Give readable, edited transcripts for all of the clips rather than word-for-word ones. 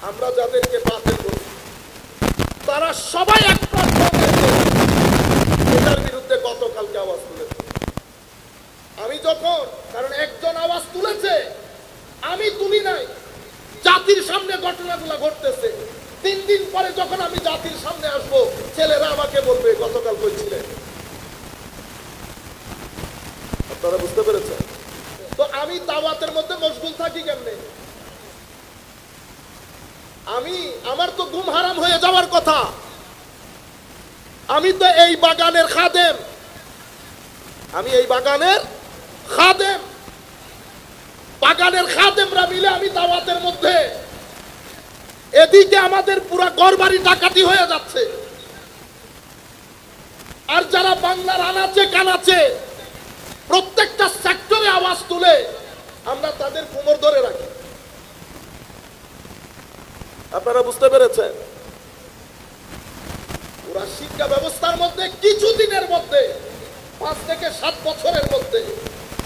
আমরা যাদেরকে বাতিল করি তারা সবাই এটার বিরুদ্ধে গতকালকে আওয়াজ তুলেছে। আমি যখন, কারণ একজন আওয়াজ তুলেছে, আমি তুলি নাই, জাতির সামনে ঘটনাগুলো ঘটতেছে। 3 দিন পরে যখন আমি জাতির সামনে আসবো, ছেলেরা আমাকে বলবে গতকাল কইছিলেন। আপনারা বুঝতে পেরেছেন? তো আমি দাওয়াতের মধ্যে মশগুল থাকি কেমনে? আমার তো ঘুম হারাম হয়ে যাওয়ার কথা। আমি তো এই বাগানের খাদেম, বাগানের খাদেমরা মিলে আমি দাওয়াতের মধ্যে, এদিকে আমাদের পুরা ঘরবাড়ি ডাকাতি হয়ে যাচ্ছে, আর যারা বাংলার আনাচে কানাচে প্রত্যেকটা সেক্টরে আওয়াজ তুলে আমরা তাদের কোমর ধরে রাখি। আপনারা বুঝতে পেরেছেন? পুরা শিক্ষা ব্যবস্থার মধ্যে কিছুদিনের মধ্যে, 5 থেকে 7 বছরের মধ্যে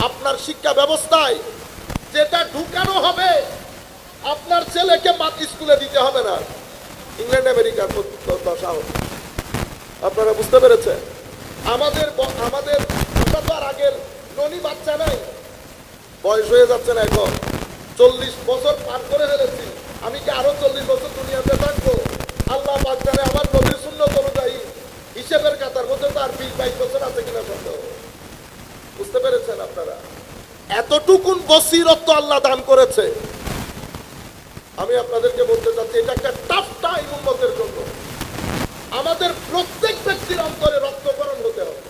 আপনার শিক্ষা ব্যবস্থায় যেটা ঢুকানো হবে, আপনার ছেলেকে স্কুলে দিতে হবে না, ইংল্যান্ড আমেরিকার দশা হবে। আপনারা বুঝতে পেরেছেন? আমাদের আমরা তো আর আগের ননি বাচ্চা নাই, বয়স হয়ে যাচ্ছে না, এখন 40 বছর পার করে ফেলেছি। আমি কি আরো 40 বছর দুনিয়াতে থাকবো? আল্লাহ পাক জানে আমার নবীর সুন্নাত অনুযায়ী হিসেবের কাতার মধ্যে তো আর 20-22 বছর আছে কিনা সন্দেহ। বুঝতে পেরেছেন আপনারা? এতটুকুন বসিরত আল্লাহ দান করেছে। আমি আপনাদেরকে বলতে চাচ্ছি, এটা একটা টাফ টাইম উম্মতের জন্য। আমাদের প্রত্যেক ব্যক্তির অন্তরে রক্তকরণ হতে হবে।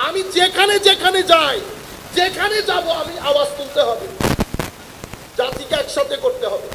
আমি যেখানে যেখানে যাই, যেখানে যাব, আমি আওয়াজ তুলতে হবে, জাতিকে একসাথে করতে হবে।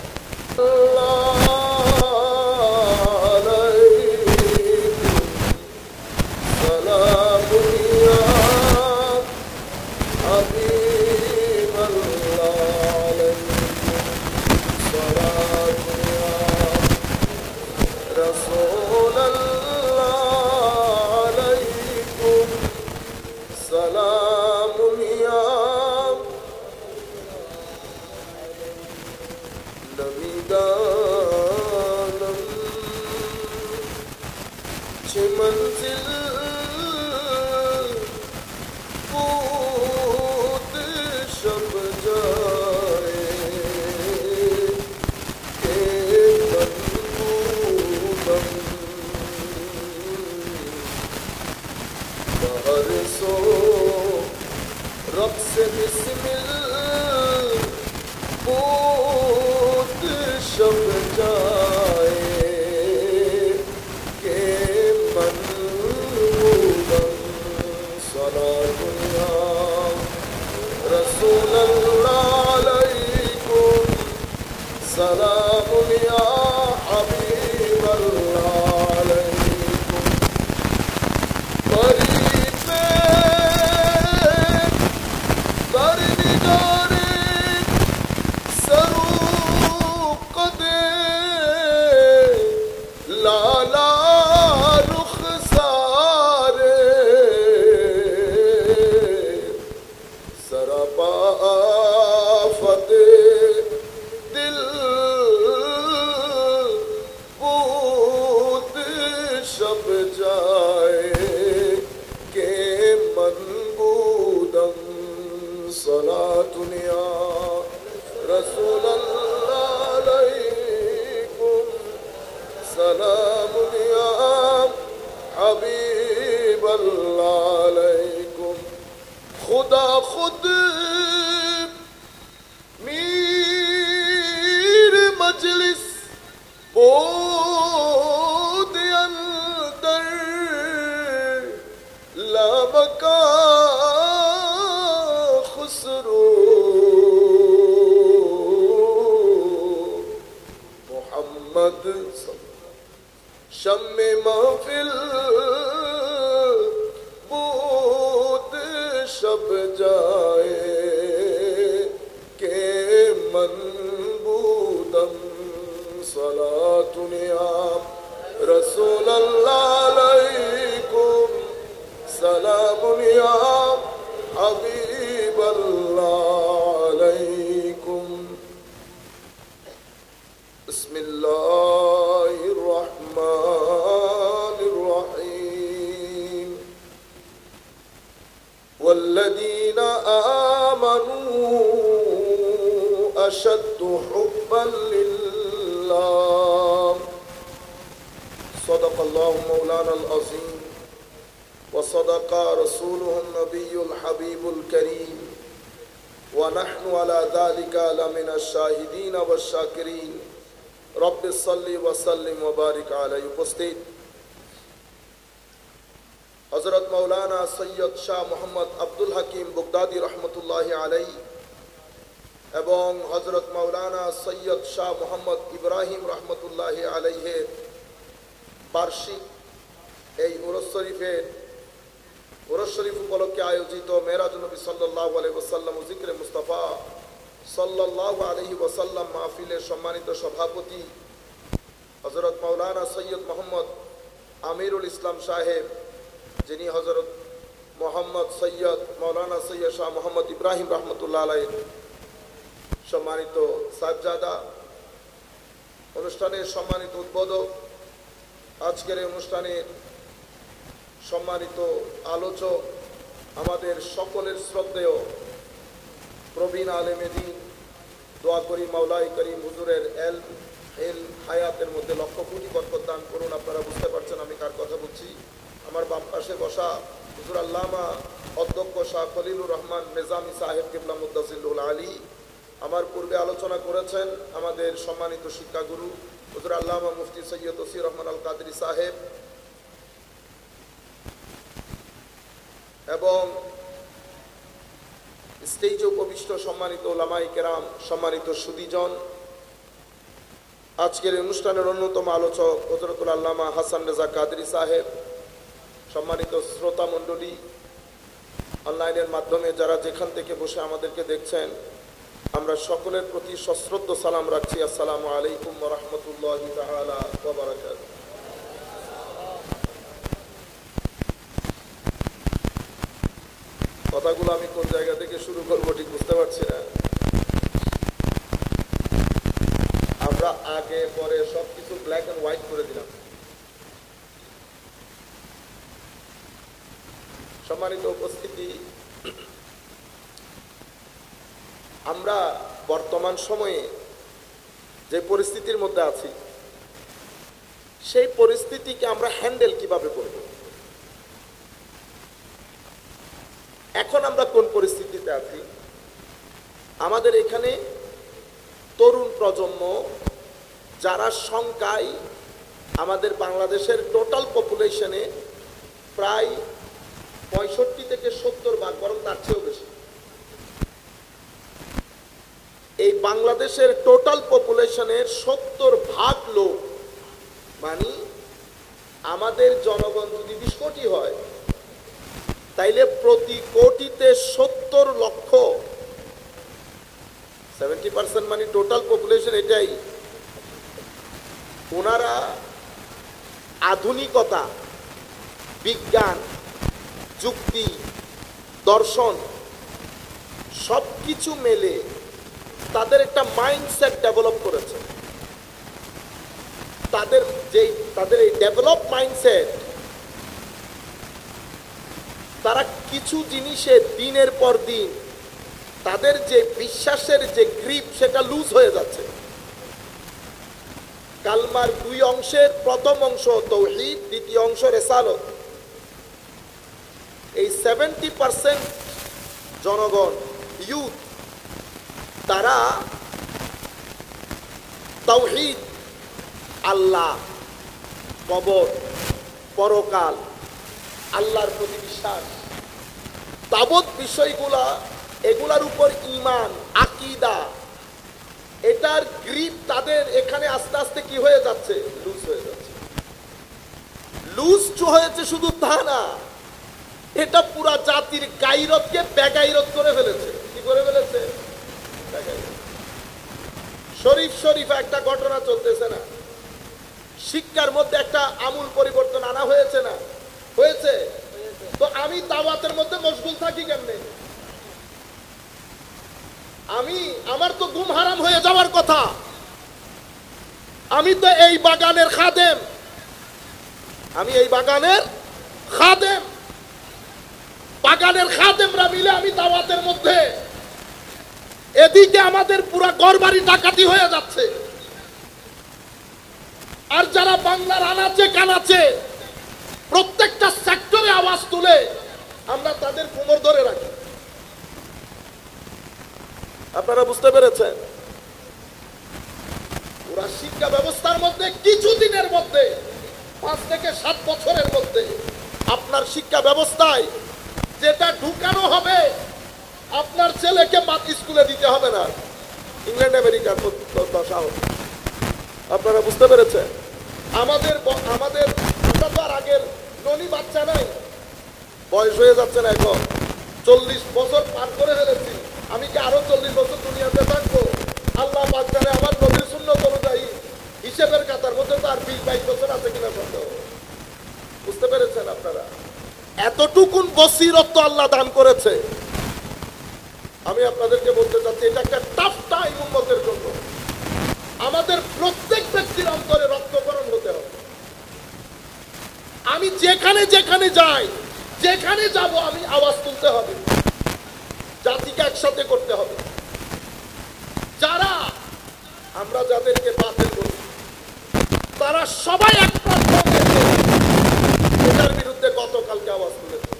أشد حبا لله. صدق الله مولانا العظيم وصدق رسوله النبي الحبيب الكريم ونحن على ذلك لمن الشاهدين والشاكرين. رب صل وسلم وبارك عليه. উপস্থিত হযরত মাওলানা সৈয়দ শাহ মোহাম্মদ আব্দুল হাকিম বগদাদী রহমতুল্লাহি আলাইহি এবং হযরত মাওলানা সৈয়দ শাহ মোহাম্মদ ইব্রাহিম রহমতুল্লাহি আলাইহির বার্ষিক এই উরস শরীফ উপলক্ষে আয়োজিত মেরাজ নবী সাল্লাল্লাহু আলাইহি ওয়াসাল্লাম ও জিকরে মুস্তাফা সাল্লাল্লাহু আলাইহি ওয়াসাল্লাম মাহফিলের সম্মানিত সভাপতি হযরত মাওলানা সৈয়দ মোহাম্মদ আমিরুল ইসলাম সাহেব, যিনি হযরত মোহাম্মদ সৈয়দ মাওলানা সৈয়দ শাহ মোহাম্মদ ইব্রাহিম রহমতুল্লাহ আলাইহির সম্মানিত সাহেবজাদা, অনুষ্ঠানের সম্মানিত উদ্বোধক, আজকের এই অনুষ্ঠানের সম্মানিত আলোচক, আমাদের সকলের শ্রদ্ধেয় প্রবীণ আলেমে দ্বীন, দোয়া করি মাওলাই করিম হুজুরের এলম হায়াতের মধ্যে লক্ষ কোটি বরকত দান করুন। আপনারা বুঝতে পারছেন আমি কার কথা বলছি। আমার বাম পাশে বসা হুজুর আল্লামা অধ্যক্ষ শাহ খলিলুর রহমান নিজামী সাহেব কিবলা মুদ্দাসিলুল আলী, আমার পূর্বে আলোচনা করেছেন আমাদের সম্মানিত শিক্ষাগুরু হুজুর আল্লামা মুফতি সৈয়দ ওসি রহমান আল কাদরি সাহেব, এবং স্টেজে উপবিষ্ট সম্মানিত ওলামায়ে কেরাম, সম্মানিত সুধীজন, আজকের অনুষ্ঠানের অন্যতম আলোচক হযরতুল আল্লামা হাসান রেজা কাদরি সাহেব, সম্মানিত শ্রোতা মণ্ডলী, অনলাইনের মাধ্যমে যারা যেখান থেকে বসে আমাদেরকে দেখছেন, আমরা সকলের প্রতি সশ্রদ্ধ সালাম রাখছি। আসসালামু আলাইকুম ওয়া রাহমাতুল্লাহি তাআলা ওয়া বারাকাতুহু। কথাগুলো আমি কোন জায়গা থেকে শুরু করবো ঠিক বুঝতে পারছি না। আমরা আগে পরে সবকিছু ব্ল্যাক এন্ড হোয়াইট করে দিলাম। সম্মানিত উপস্থিতি, আমরা বর্তমান সময়ে যে পরিস্থিতির মধ্যে আছি, সেই পরিস্থিতিকে আমরা হ্যান্ডেল কিভাবে করব? এখন আমরা কোন পরিস্থিতিতে আছি? আমাদের এখানে তরুণ প্রজন্ম, যারা সংখ্যায় আমাদের বাংলাদেশের টোটাল পপুলেশনে প্রায় 65 থেকে 70 ভাগ, বরং তার চেয়েও বেশি। এই বাংলাদেশের টোটাল পপুলেশনের 70 ভাগ লোক, মানে আমাদের জনগণ যদি 20 কোটি হয়, তাইলে প্রতি কোটিতে 70 লক্ষ, 70% মানে টোটাল পপুলেশন এটাই। ওনারা আধুনিকতা, বিজ্ঞান, যুক্তি, দর্শন সবকিছু মেলে তাদের একটা মাইন্ডসেট ডেভেলপ করেছে। তাদের এই ডেভেলপ মাইন্ডসেট, তারা কিছু জিনিসে দিনের পর দিন তাদের যে বিশ্বাসের যে গ্রিপ, সেটা লুজ হয়ে যাচ্ছে। কালমার 2 অংশের প্রথম অংশ তাওহীদ, দ্বিতীয় অংশ রিসালাত। এই 70% জনগণ, ইউথ, তারা তাওহীদ, আল্লাহ, কবর, পরকাল, আল্লাহর প্রতি বিশ্বাস, তাবৎ বিষয়গুলা, এগুলার উপর ঈমান, আকীদা, এটার গ্রিপ তাদের এখানে আস্তে আস্তে কি হয়ে যাচ্ছে? লুজ হয়ে যাচ্ছে। লুজ হয়েছে শুধু তা না, এটা পুরা জাতির গায়রতকে বেগায়রত করে ফেলেছে। কি করে ফেলেছে? শরীফ একটা ঘটনা চলতেছে না? শিক্ষার মধ্যে একটা আমূল পরিবর্তন আনা হয়েছে না? হয়েছে। তো আমি দাওয়াতের মধ্যে মশগুল থাকি কেমনে? আমার তো ঘুম হারাম হয়ে যাওয়ার কথা। আমি তো এই বাগানের খাদেম, বাগানের খাদেমরা মিলে আমি দাওয়াতের মধ্যে এদিকে আমাদের পুরা ঘরবাড়ি ডাকাতি হয়ে যাচ্ছে, আর যারা বাংলার আনাচে কানাচে প্রত্যেকটা সেক্টরে আওয়াজ তুলে আমরা তাদের কোমর ধরে রাখি। আপনারা বুঝতে পেরেছেন? পুরা শিক্ষা ব্যবস্থার মধ্যে কিছুদিনের মধ্যে 5 থেকে 7 বছরের মধ্যে আপনার শিক্ষা ব্যবস্থায় যেটা ঢুকানো হবে, আপনার ছেলেকে স্কুলে দিতে হবে না, ইংল্যান্ড আমেরিকার দশা হবে। আপনারা বুঝতে পেরেছেন? আমাদের আমরা তো আর আগের ননি বাচ্চা নাই, বয়স হয়ে যাচ্ছে না, এখন 40 বছর পার করে ফেলেছি। আমি কি আরো 40 বছর দুনিয়াতে থাকবো? আল্লাহ পাক জানে আমার নবীর সুন্নাত অনুযায়ী হিসেবের কাতার মধ্যে তো আর 20-22 বছর আছে কিনা সন্দেহ। বুঝতে পেরেছেন আপনারা? এতটুকুন বসিরত তো আল্লাহ দান করেছে। আমি আপনাদেরকে বলতে চাচ্ছি, এটা একটা টাফ টাইম উম্মতের জন্য। আমাদের প্রত্যেক ব্যক্তির অন্তরে রক্তকরণ হতে হবে। আমি যেখানে যেখানে যাই, যেখানে যাব, আমি আওয়াজ তুলতে হবে, জাতিকে একসাথে করতে হবে। যারা আমরা যাদেরকে বাতিল করি তারা সবাই এক প্ল্যাটফর্মে এটার বিরুদ্ধে গতকালকে আওয়াজ তুলেছে।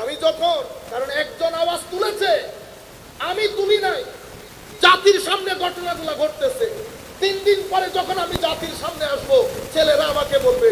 আমি যখন, কারণ একজন আওয়াজ তুলেছে, আমি তুলি নাই, জাতির সামনে ঘটনাগুলো ঘটতেছে। 3 দিন পরে যখন আমি জাতির সামনে আসবো, ছেলেরা আমাকে বলবে